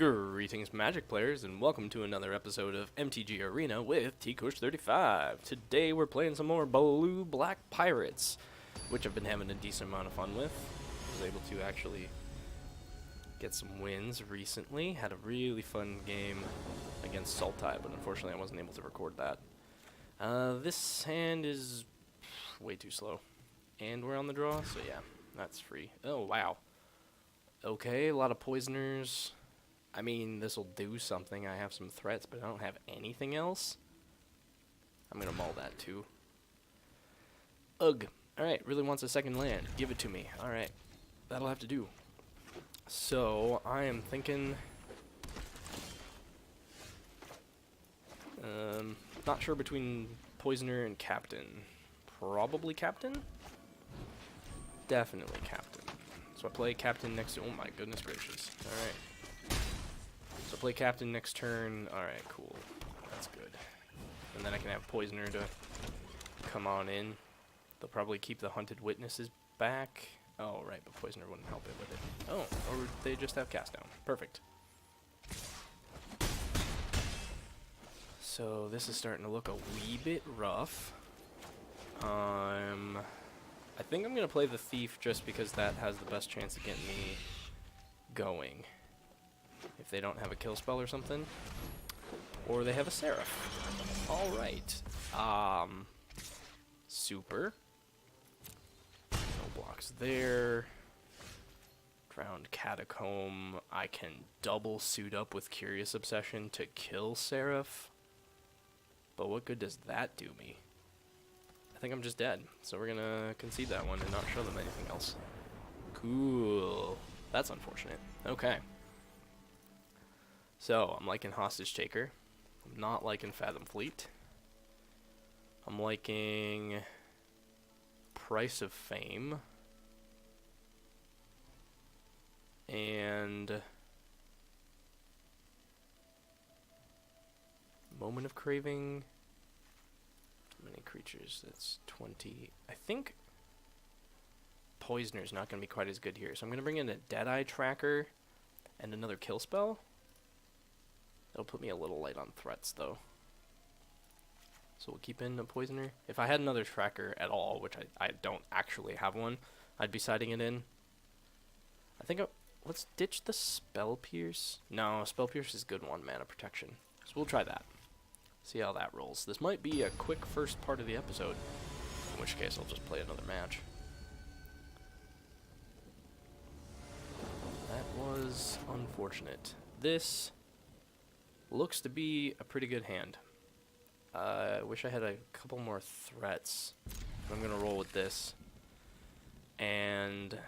Greetings, Magic players, and welcome to another episode of MTGArena with TKush35. Today we're playing some more Blue-Black Pirates, which I've been having a decent amount of fun with. I was able to actually get some wins recently. Had a really fun game against Sultai, but unfortunately I wasn't able to record that. This hand is way too slow. And we're on the draw, so yeah, that's free. Oh, wow. Okay, a lot of poisoners. I mean, this will do something. I have some threats, but I don't have anything else. I'm going to mull that too. Ugh. Alright, really wants a second land. Give it to me. Alright, that'll have to do. So, I am thinking... not sure between Poisoner and Captain. Probably Captain? Definitely Captain. So I play Captain next to... Oh my goodness gracious. Alright. So play Captain next turn. Alright, cool. That's good. And then I can have Poisoner to come on in. They'll probably keep the Hunted Witnesses back. Oh, right, but Poisoner wouldn't help it with it. Oh, or they just have Cast Down. Perfect. So this is starting to look a wee bit rough. I think I'm going to play the Thief just because that has the best chance of getting me going. If they don't have a kill spell or something. Or they have a Seraph. Alright. Super. No blocks there. Drowned Catacomb. I can double suit up with Curious Obsession to kill Seraph. But what good does that do me? I think I'm just dead. So we're gonna concede that one and not show them anything else. Cool. That's unfortunate. Okay. So, I'm liking Hostage Taker. I'm not liking Fathom Fleet. I'm liking Price of Fame. And Moment of Craving. How many creatures? That's 20. I think Poisoner's not going to be quite as good here. So I'm going to bring in a Deadeye Tracker and another kill spell. It'll put me a little light on threats, though. So we'll keep in a Poisoner. If I had another Tracker at all, which I don't actually have one, I'd be siding it in. I think let's ditch the Spell Pierce. No, Spell Pierce is good 1 mana protection. So we'll try that. See how that rolls. This might be a quick first part of the episode, in which case I'll just play another match. That was unfortunate. This looks to be a pretty good hand. I wish I had a couple more threats. I'm going to roll with this. And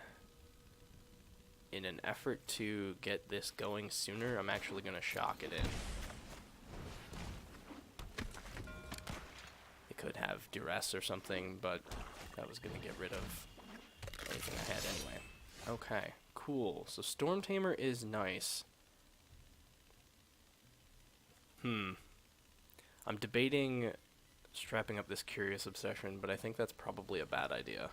in an effort to get this going sooner, I'm actually going to shock it in. It could have Duress or something, but that was going to get rid of anything I had anyway. Okay, cool. So Storm Tamer is nice. I'm debating strapping up this Curious Obsession, but I think that's probably a bad idea.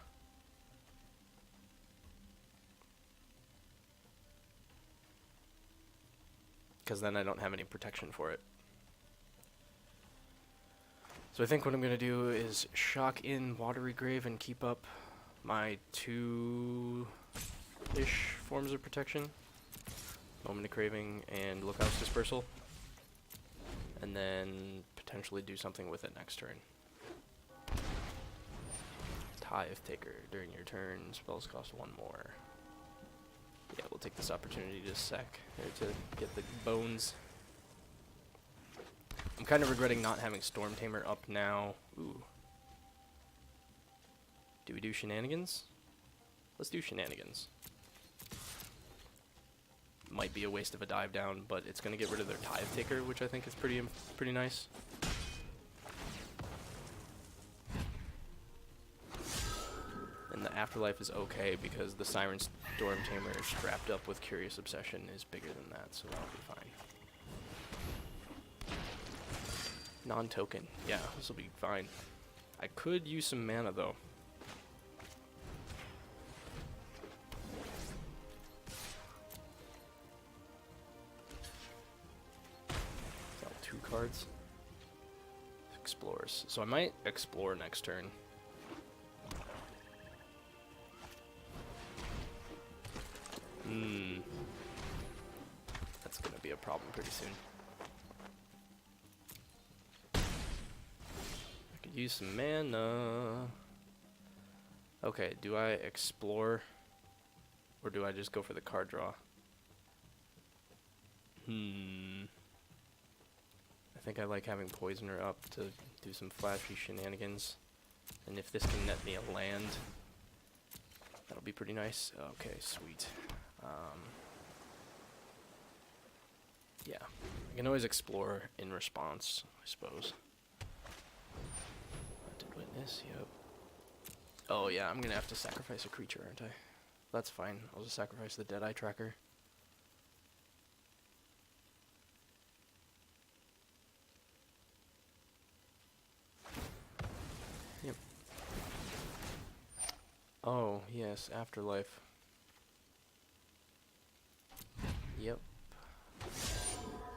Because then I don't have any protection for it. So I think what I'm going to do is shock in Watery Grave and keep up my 2-ish forms of protection. Moment of Craving and Lookhouse Dispersal. And then potentially do something with it next turn. Tithe Taker. During your turn, spells cost 1 more. Yeah, we'll take this opportunity to sack, or to get the bones. I'm kind of regretting not having Storm Tamer up now. Ooh. Do we do Shenanigans? Let's do Shenanigans. Might be a waste of a dive down, but it's going to get rid of their Tithe Taker, which I think is pretty nice. And the Afterlife is okay because the Siren Storm Tamer strapped up with Curious Obsession is bigger than that, so that'll be fine. Non-token. Yeah, this will be fine. I could use some mana, though. cards. Explores. So I might explore next turn. That's gonna be a problem pretty soon. I could use some mana. Okay, do I explore? Or do I just go for the card draw? I think I like having Poisoner up to do some flashy shenanigans. And if this can net me a land, that'll be pretty nice. Okay, sweet. Yeah, I can always explore in response, I suppose. Hunted Witness, yep. Oh yeah, I'm gonna have to sacrifice a creature, aren't I? That's fine, I'll just sacrifice the Deadeye Tracker. Yep. Oh, yes, Afterlife. Yep.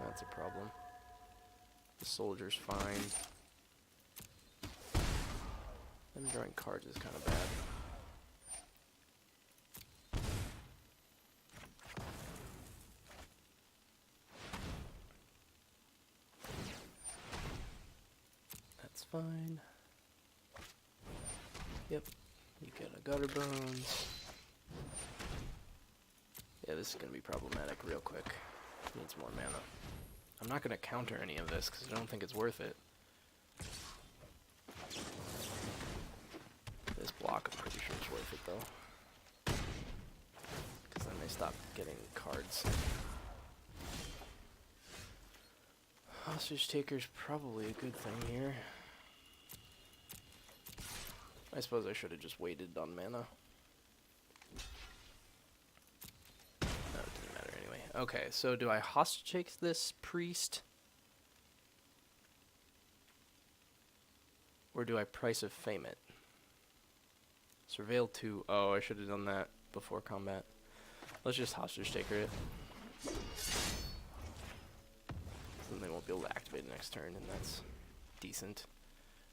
That's a problem. The soldier's fine. Them drawing cards is kind of bad. That's fine. Yep. You get a Gutter Bones. Yeah, this is going to be problematic real quick. Needs more mana. I'm not going to counter any of this because I don't think it's worth it. This block, I'm pretty sure it's worth it though. Because then they stop getting cards. Hostage Taker's probably a good thing here. I suppose I should have just waited on mana. Okay, so do I hostage take this priest? Or do I Price of Fame it? Surveil 2. Oh, I should have done that before combat. Let's just hostage taker it. Then they won't be able to activate next turn, and that's decent.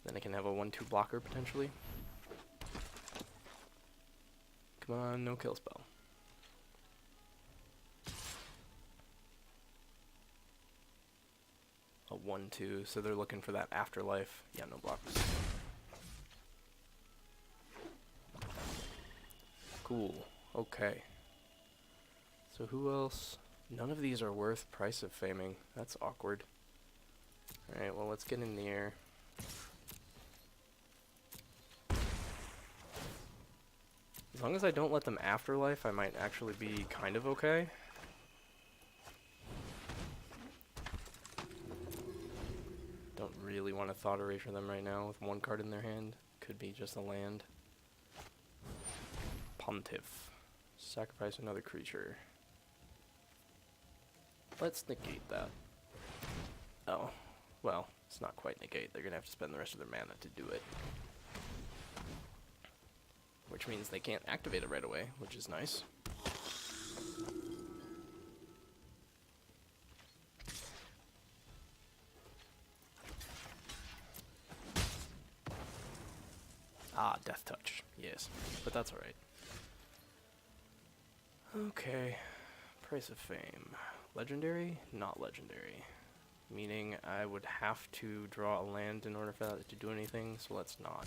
Then I can have a 1/2 blocker potentially. Come on, no kill spell. A 1/2, so they're looking for that Afterlife. Yeah, no blocks. Cool. Okay. So who else? None of these are worth Price of Faming. That's awkward. Alright, well, let's get in the air. As long as I don't let them Afterlife, I might actually be kind of okay. Don't really want to Thought Erasure them right now with one card in their hand. Could be just a land. Pontiff. Sacrifice another creature. Let's negate that. Oh, well, it's not quite negate. They're going to have to spend the rest of their mana to do it. Which means they can't activate it right away, which is nice. Ah, Death Touch. Yes, but that's alright. Okay. Price of Fame. Legendary? Not legendary. Meaning I would have to draw a land in order for that to do anything, so let's not.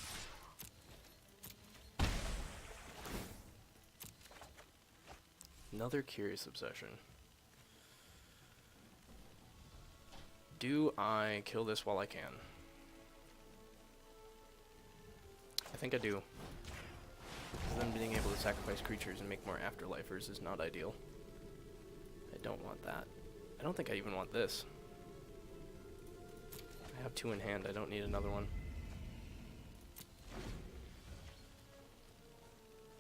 Another Curious Obsession. Do I kill this while I can? I think I do. Because then being able to sacrifice creatures and make more Afterlifers is not ideal. I don't want that. I don't think I even want this. I have 2 in hand, I don't need another one.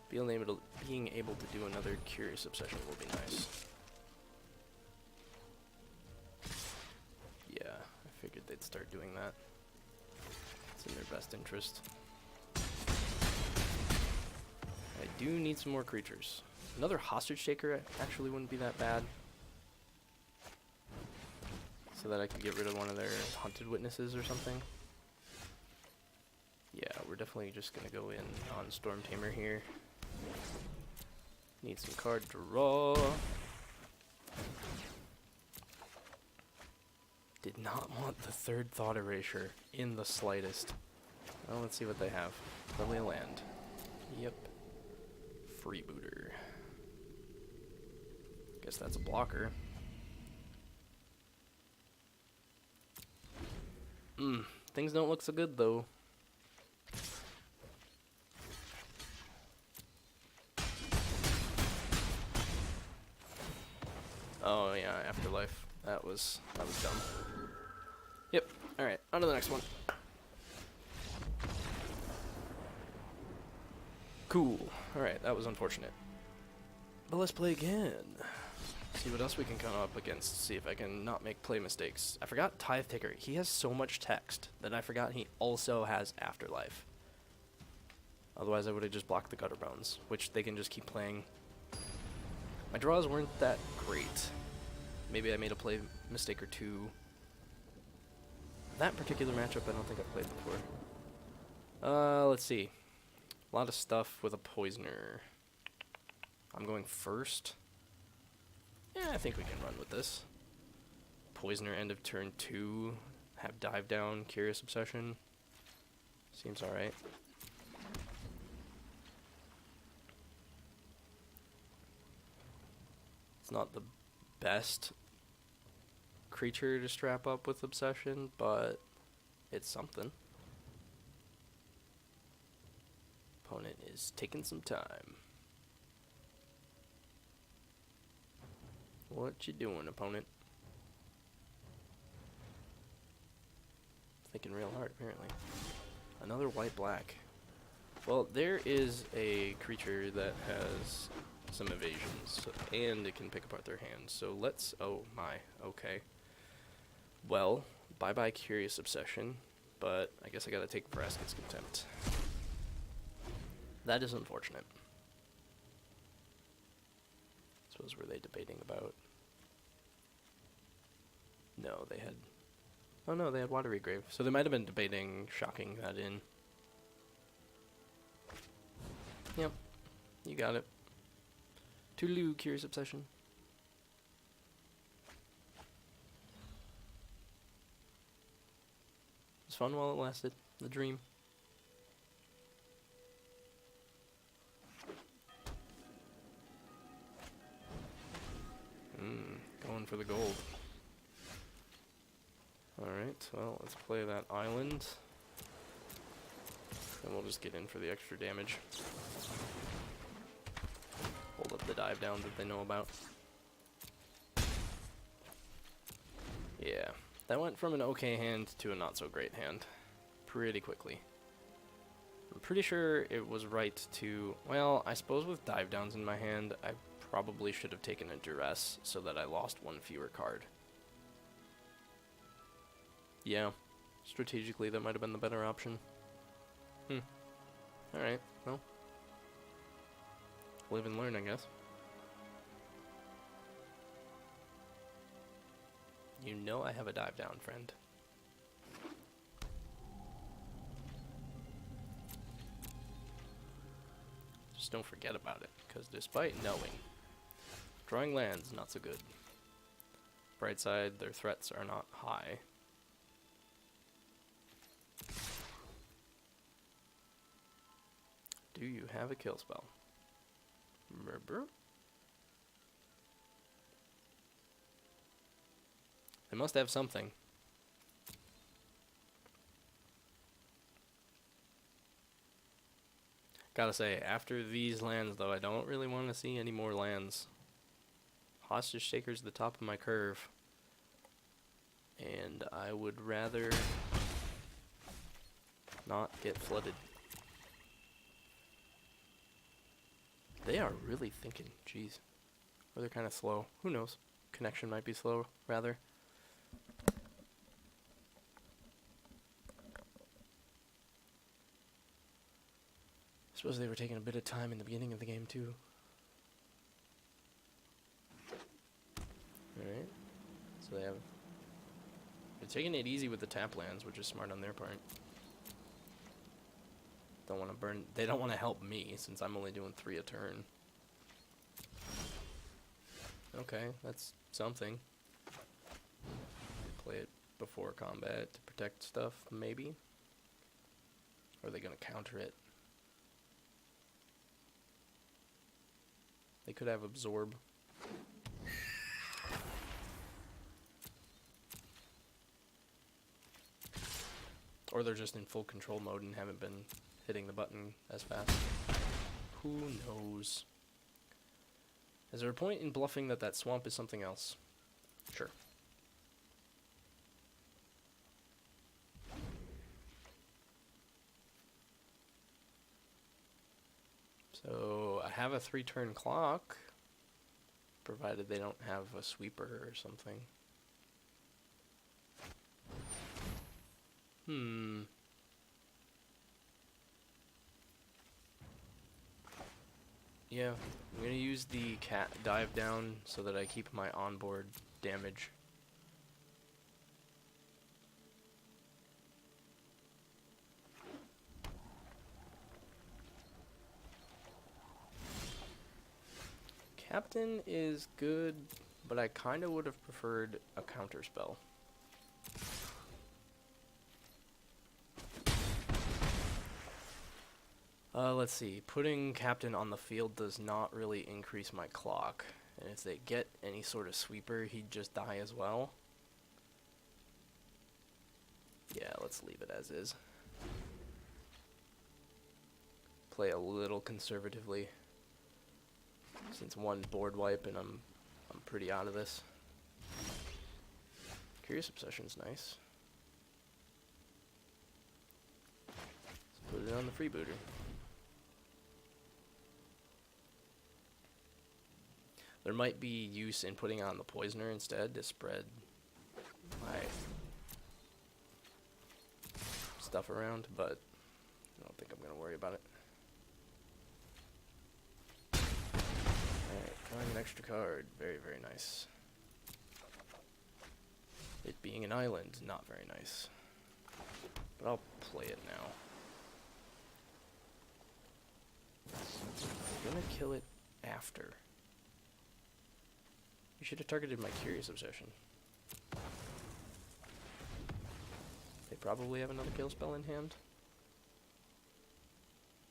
Being able to do another Curious Obsession will be nice. Yeah, I figured they'd start doing that. It's in their best interest. I do need some more creatures. Another Hostage Taker actually wouldn't be that bad. so that I could get rid of one of their hunted witnesses or something. Yeah, we're definitely just gonna go in on Storm Tamer here. Need some card draw. Did not want the third Thought Erasure in the slightest. Well, let's see what they have. Probably a land. Yep. Freebooter. Guess that's a blocker. Things don't look so good though. Oh yeah, Afterlife. That was dumb. Yep. Alright, on to the next one. Cool. Alright, that was unfortunate. But let's play again. See what else we can come up against. See if I can not make play mistakes. I forgot Tithe Taker. He has so much text that I forgot he also has Afterlife. Otherwise I would have just blocked the Gutter Bones, which they can just keep playing. My draws weren't that great. Maybe I made a play mistake or two. That particular matchup I don't think I've played before. Let's see. A lot of stuff with a Poisoner. I'm going first. Yeah, I think we can run with this. Poisoner end of turn 2. Have Dive Down, Curious Obsession. Seems alright. It's not the best creature to strap up with Obsession, but it's something. Opponent is taking some time. What you doing, opponent? Thinking real hard, apparently. Another white-black. Well, there is a creature that has some evasions, and it can pick apart their hands. So let's... Oh, my. Okay. Well, bye-bye Curious Obsession, but I guess I gotta take Vraska's Contempt. That is unfortunate. Suppose were they debating about... No, they had... Oh no, they had Watery Grave. So they might have been debating shocking that in. Yep. You got it. Toodaloo, Curious Obsession. It was fun while it lasted. The dream. Going for the gold. Alright, well, let's play that island. And we'll just get in for the extra damage. Hold up the dive down that they know about. Yeah, that went from an okay hand to a not so great hand pretty quickly. I'm pretty sure it was right to... Well, I suppose with dive downs in my hand, I probably should have taken a duress so that I lost one fewer card. Yeah, strategically that might have been the better option. Alright, well. Live and learn, I guess. You know I have a dive down, friend. Just don't forget about it, because despite knowing, drawing lands not so good. Bright side, their threats are not high. Do you have a kill spell? Remember? They must have something. Gotta say, after these lands, though, I don't really want to see any more lands. Hostage Taker's the top of my curve. And I would rather not get flooded. They are really thinking, jeez. Or they're kind of slow. Who knows? Connection might be slow, rather. Suppose they were taking a bit of time in the beginning of the game, too. Alright. So they have They're taking it easy with the tap lands, which is smart on their part. Don't want to burn. They don't want to help me since I'm only doing 3 a turn. Okay, that's something. Play it before combat to protect stuff, maybe. Or are they gonna counter it? They could have absorb. Or they're just in full control mode and haven't been hitting the button as fast. Who knows? Is there a point in bluffing that that swamp is something else? Sure. So I have a 3-turn clock, provided they don't have a sweeper or something. Yeah, I'm gonna use the cat dive down so that I keep my onboard damage. Captain is good, but I kind of would have preferred a counter spell. Let's see. Putting Captain on the field does not really increase my clock. And if they get any sort of sweeper, he'd just die as well. Yeah, let's leave it as is. Play a little conservatively. Since one board wipe and I'm pretty out of this. Curious Obsession's nice. Let's put it on the freebooter. There might be use in putting on the Poisoner instead to spread my stuff around, but I don't think I'm going to worry about it. Alright, drawing an extra card. Very, very nice. It being an island, not very nice. But I'll play it now. I'm going to kill it after. You should have targeted my Curious Obsession. They probably have another kill spell in hand.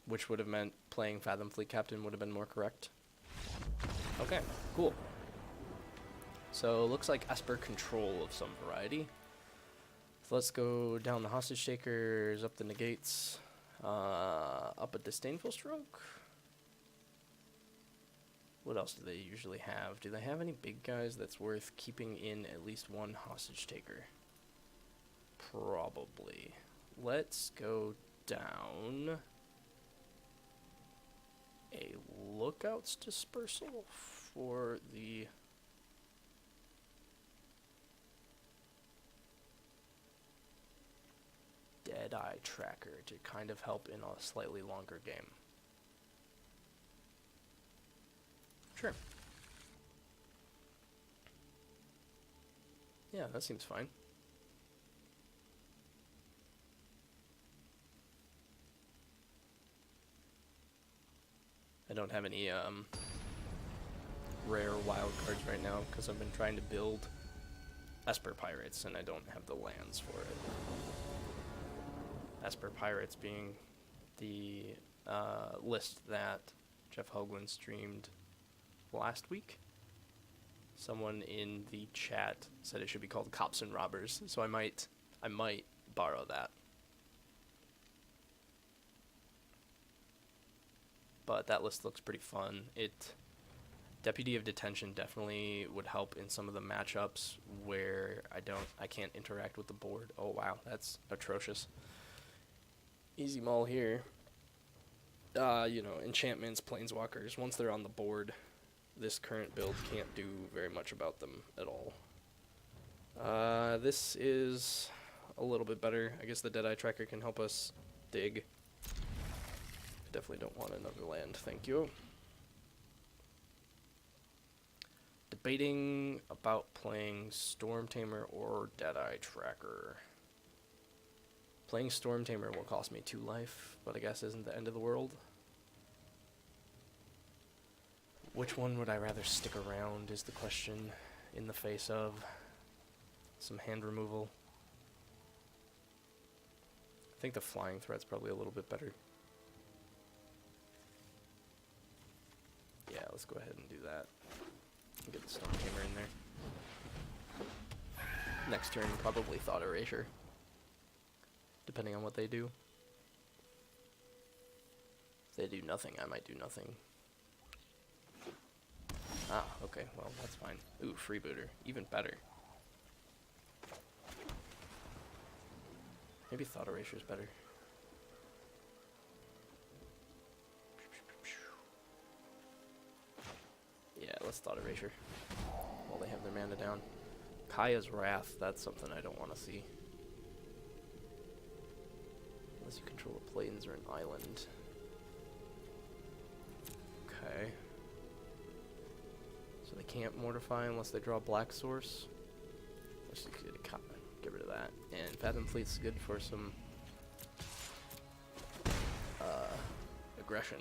Which would have meant playing Fathom Fleet Captain would have been more correct. Okay, cool. So, looks like Esper control of some variety. So let's go down the Hostage Takers, up the Negates, up a Disdainful Stroke. What else do they usually have? Do they have any big guys that's worth keeping in at least one Hostage Taker? Probably. Let's go down a Lookout's Dispersal for the Deadeye Tracker to kind of help in a slightly longer game. Sure. Yeah, that seems fine. I don't have any rare wild cards right now because I've been trying to build Esper Pirates and I don't have the lands for it. Esper Pirates being the list that Jeff Hoagland streamed last week. Someone in the chat said it should be called Cops and Robbers, so I might borrow that. But that list looks pretty fun. Deputy of Detention definitely would help in some of the matchups where I can't interact with the board. Oh wow, that's atrocious. Easy Maul here. You know, enchantments, planeswalkers, once they're on the board, this current build can't do very much about them at all. This is a little bit better. I guess the Deadeye Tracker can help us dig. Definitely don't want another land, thank you. Debating about playing Storm Tamer or Deadeye Tracker. Playing Storm Tamer will cost me 2 life, but I guess isn't the end of the world. Which one would I rather stick around is the question, in the face of some hand removal. I think the flying threat's probably a little bit better. Yeah, let's go ahead and do that. Get the Storm Tamer in there. Next turn, probably Thought Erasure, depending on what they do. If they do nothing, I might do nothing. Ah, okay, well, that's fine. Ooh, Freebooter, even better. Maybe Thought Erasure is better. Yeah, let's Thought Erasure while they have their mana down. Kaya's Wrath, that's something I don't want to see. Unless you control the plains or an island. Okay. So they can't Mortify unless they draw Black Source. Let's just get rid of that. And Fathom Fleet's good for some aggression.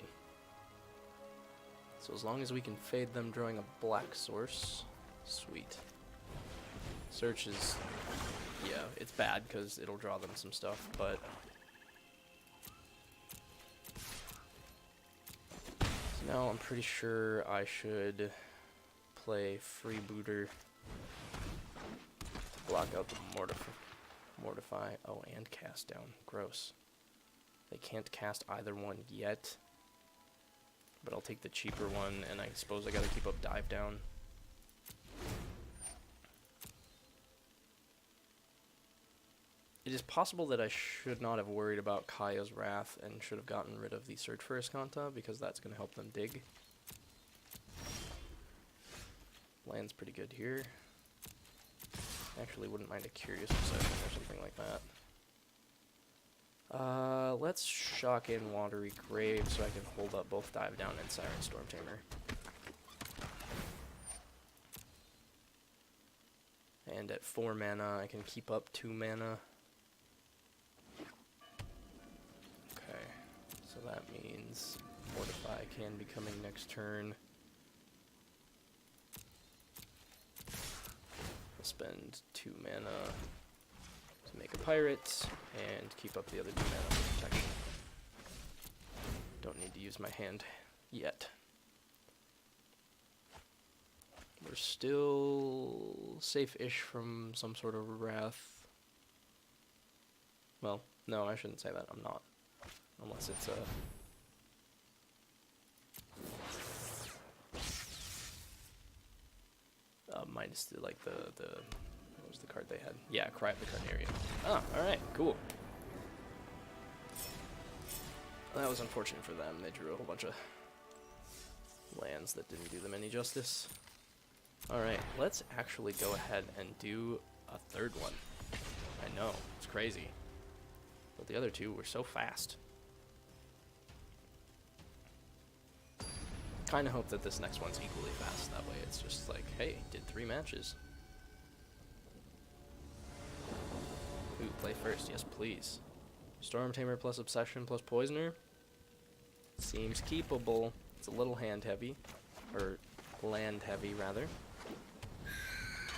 So as long as we can fade them drawing a Black Source, sweet. Search is, yeah, it's bad because it'll draw them some stuff, but so now I'm pretty sure I should play Freebooter to block out the Mortify. Oh, and Cast Down. Gross. They can't cast either one yet, but I'll take the cheaper one, and I suppose I gotta keep up Dive Down. It is possible that I should not have worried about Kaya's Wrath and should have gotten rid of the Search for Escanta, because that's going to help them dig. Land's pretty good here. Actually, wouldn't mind a Curious Possession or something like that. Let's shock in Watery Grave so I can hold up both Dive Down and Siren Storm Tamer. And at 4 mana, I can keep up 2 mana. So that means Mortify can be coming next turn. I'll spend 2 mana to make a pirate and keep up the other 2 mana for protection. Don't need to use my hand yet. We're still safe-ish from some sort of wrath. Well, no, I shouldn't say that. I'm not. Unless it's minus the, like, the, what was the card they had? Yeah, Cry of the Carnarian. Ah, alright, cool. That was unfortunate for them. They drew a whole bunch of lands that didn't do them any justice. Alright, let's actually go ahead and do a third one. I know, it's crazy. But the other two were so fast. Kind of hope that this next one's equally fast. That way it's just like, hey, did 3 matches. Ooh, play first. Yes, please. Storm Tamer plus Obsession plus Poisoner. Seems keepable. It's a little hand heavy. Or land heavy, rather.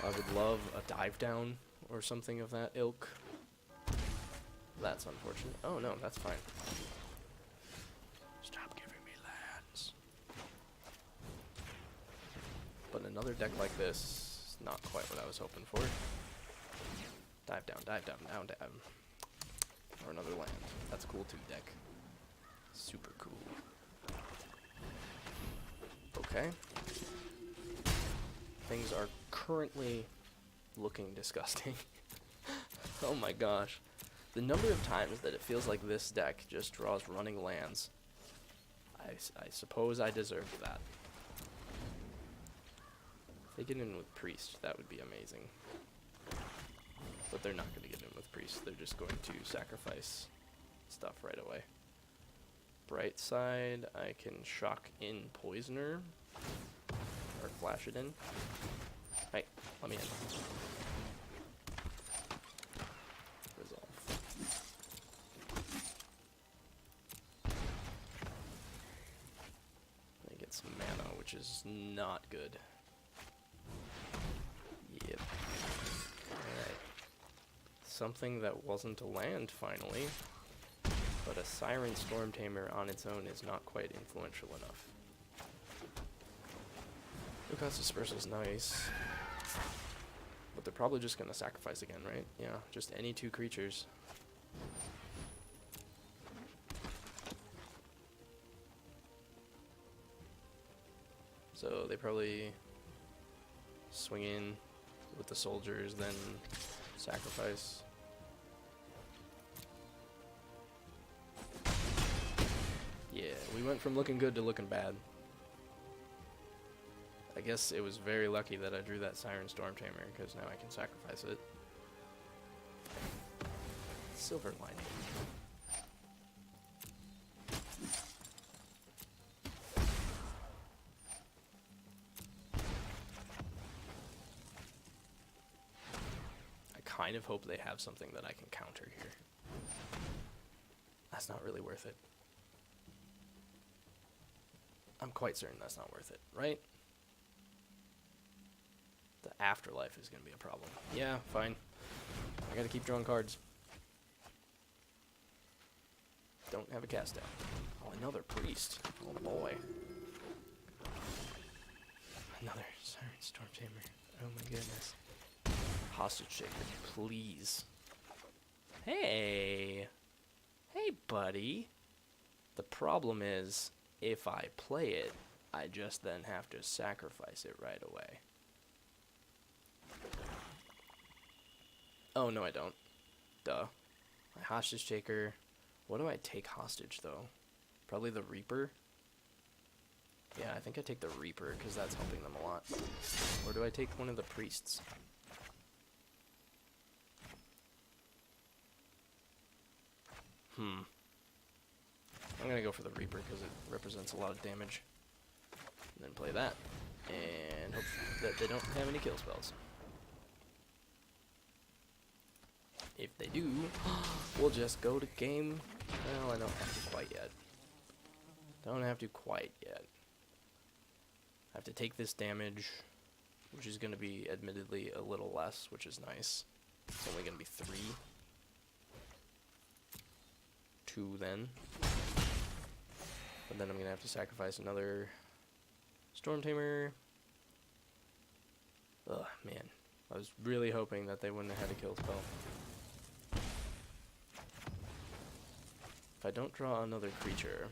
I would love a Dive Down or something of that ilk. That's unfortunate. Oh, no, that's fine. Stop giving me lands. But another deck like this is not quite what I was hoping for. Dive down, down, down. Or another land. That's cool too, deck. Super cool. Okay. Things are currently looking disgusting. Oh my gosh. The number of times that it feels like this deck just draws running lands. I suppose I deserve that. If they get in with Priest, that would be amazing. But they're not going to get in with Priest. They're just going to sacrifice stuff right away. Bright side, I can shock in Poisoner. or flash it in. Hey, let me in. Resolve. I get some mana, which is not good. Yep. Alright. Something that wasn't a land, finally. But a Siren Storm Tamer on its own is not quite influential enough. Lucas Dispersal's nice. But they're probably just going to sacrifice again, right? Yeah, just any 2 creatures. So they probably swing in with the soldiers, then sacrifice. Yeah, we went from looking good to looking bad. I guess it was very lucky that I drew that Siren Storm Tamer, because now I can sacrifice it. Silver lining. I kind of hope they have something that I can counter here. That's not really worth it. I'm quite certain that's not worth it, right? The Afterlife is going to be a problem. Yeah, fine. I gotta keep drawing cards. Don't have a cast down. Oh, another priest. Oh boy. Another Siren Storm Tamer. Oh my goodness. Hostage Shaker, please. Hey! Hey, buddy. The problem is, if I play it, I just then have to sacrifice it right away. Oh, no I don't. Duh. My Hostage Taker. What do I take hostage, though? Probably the Reaper? Yeah, I think I take the Reaper, because that's helping them a lot. Or do I take one of the priests? I'm gonna go for the Reaper, because it represents a lot of damage. And then play that. And hope that they don't have any kill spells. If they do, we'll just go to game. Well, I don't have to quite yet. Don't have to quite yet. I have to take this damage, which is going to be admittedly a little less, which is nice. It's only going to be 3. 2 then. But then I'm going to have to sacrifice another Storm Tamer. Ugh, man. I was really hoping that they wouldn't have had a kill spell. If I don't draw another creature,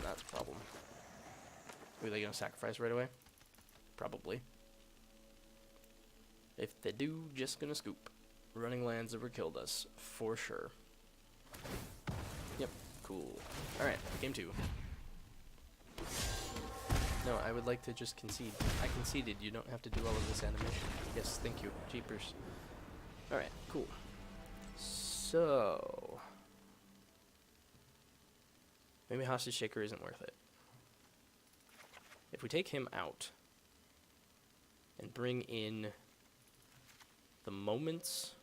that's a problem. Are they gonna sacrifice right away? Probably. If they do, just gonna scoop. Running lands never killed us, for sure. Yep, cool. Alright, game 2. No, I would like to just concede. I conceded, you don't have to do all of this animation. Yes, thank you, jeepers. Alright, cool. So, maybe Hostage Shaker isn't worth it. If we take him out and bring in the Moments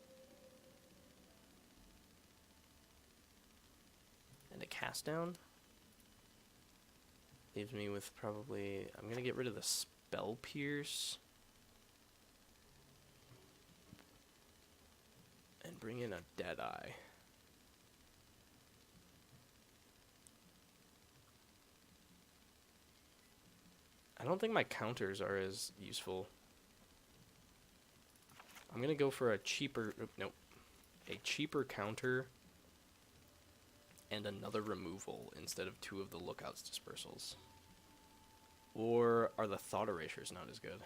and a cast down, leaves me with probably, I'm going to get rid of the Spell Pierce and bring in a Deadeye. I don't think my counters are as useful. I'm going to go for a cheaper, nope, a cheaper counter and another removal instead of 2 of the Lookout's Dispersals. Or are the Thought Erasures not as good?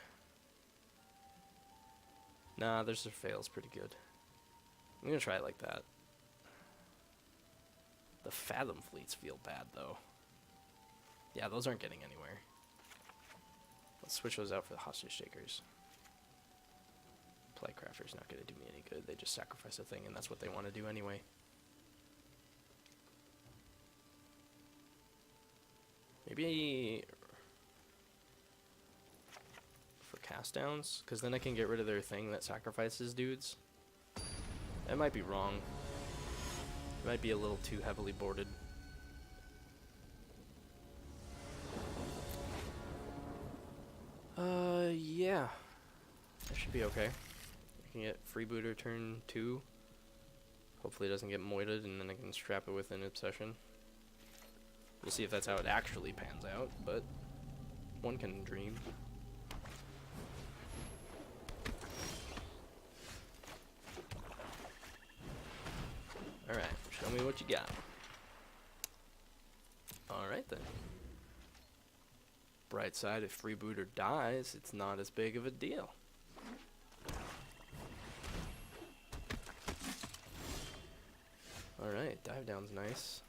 Nah, their Surveil's pretty good. I'm going to try it like that. The Fathom Fleets feel bad, though. Yeah, those aren't getting anywhere. Let's switch those out for the Hostage Shakers. Playcrafter's not going to do me any good. They just sacrifice a thing, and that's what they want to do anyway. Maybe cast downs, because then I can get rid of their thing that sacrifices dudes. That might be wrong. It might be a little too heavily boarded. Yeah. That should be okay. I can get Freebooter turn 2. Hopefully it doesn't get moited, and then I can strap it with an Obsession. We'll see if that's how it actually pans out, but one can dream. Alright, show me what you got. Alright then. Bright side, if Freebooter dies, it's not as big of a deal. Alright, dive down's nice.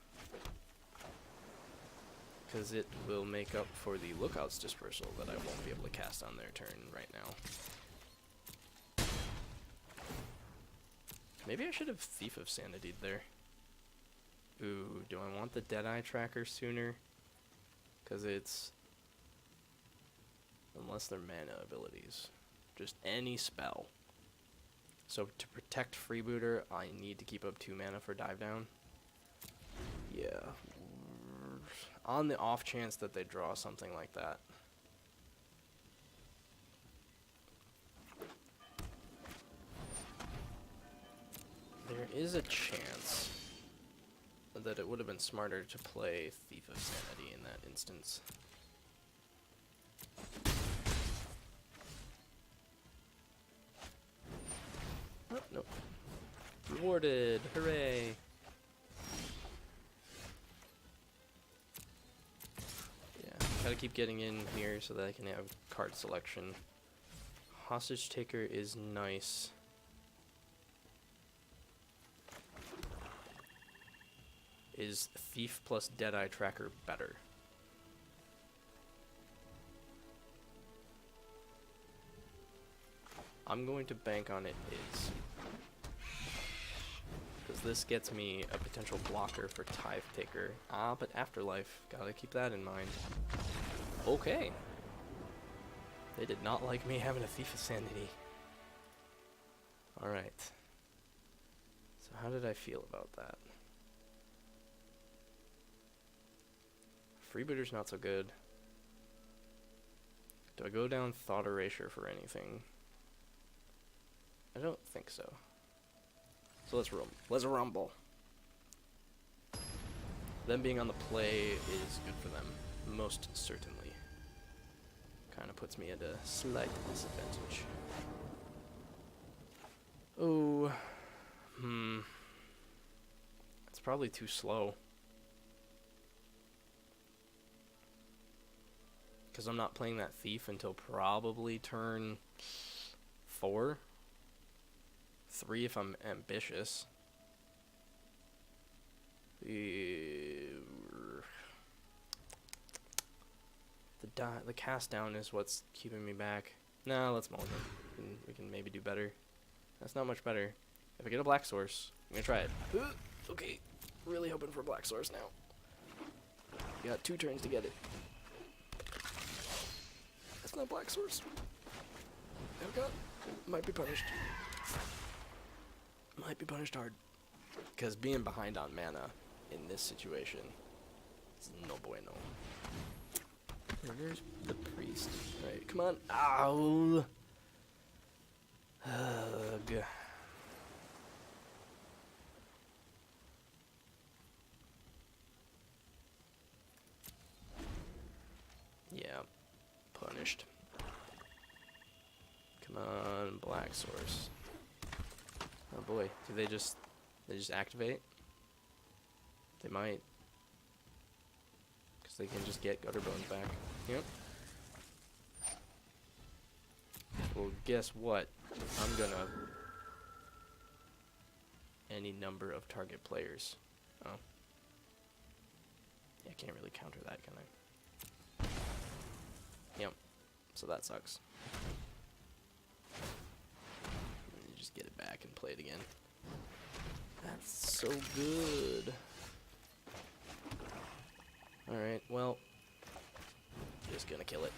Because it will make up for the Lookout's Dispersal that I won't be able to cast on their turn right now. Maybe I should have Thief of Sanity there. Ooh, do I want the Deadeye Tracker sooner? Because it's... unless they're mana abilities. Just any spell. So to protect Freebooter, I need to keep up 2 mana for dive down. Yeah. On the off chance that they draw something like that. There is a chance that it would have been smarter to play Thief of Sanity in that instance. Oh, nope. Rewarded! Hooray! Yeah, gotta keep getting in here so that I can have card selection. Hostage Taker is nice. Is Thief plus Deadeye Tracker better? I'm going to bank on it is. Because this gets me a potential blocker for Tithe Taker. Ah, but Afterlife. Gotta keep that in mind. Okay. They did not like me having a Thief of Sanity. Alright. So how did I feel about that? Freebooter's not so good. Do I go down Thought Erasure for anything? I don't think so. So let's rumble. Them being on the play is good for them, most certainly. Kind of puts me at a slight disadvantage. Oh, it's probably too slow. Because I'm not playing that Thief until probably turn 4. 3 if I'm ambitious. The cast down is what's keeping me back. Nah, let's mulligan. We can maybe do better. That's not much better. If I get a black source, I'm gonna try it. Okay, really hoping for a black source now. You got 2 turns to get it. That's not black source. Oh god, might be punished. Might be punished hard. Because being behind on mana in this situation is no bueno. Where's the priest? Alright, come on. Ow! Ugh. Yeah. Punished. Come on, black source. Oh boy, do they just activate? They might. Because they can just get Gutter Bones back. Yep. Well, guess what? I'm gonna... any number of target players. Oh. Yeah, I can't really counter that, can I? Yep. So that sucks. Just get it back and play it again. That's so good. Alright, well, just gonna kill it.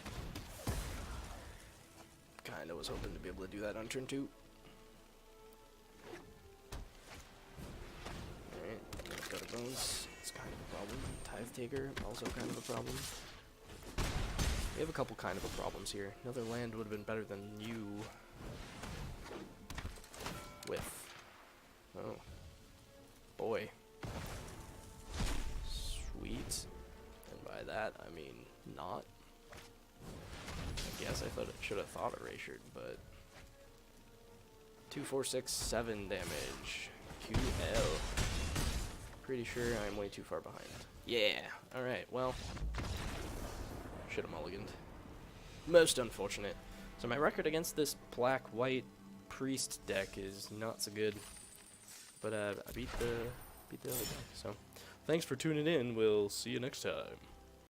God Kinda was hoping to be able to do that on turn 2. Alright, got a bones. It's kind of a problem. Tithe Taker, also kind of a problem. We have a couple kind of a problems here. Another land would have been better than you. With. Oh. Boy. Sweet. And by that, I mean not. I guess I thought it should have thought erasured, but 2, 4, 6, 7 damage. QL. Pretty sure I'm way too far behind. Yeah. Alright, well. Should have mulliganed. Most unfortunate. So my record against this black-white priest deck is not so good. But I beat the other deck. So thanks for tuning in. We'll see you next time.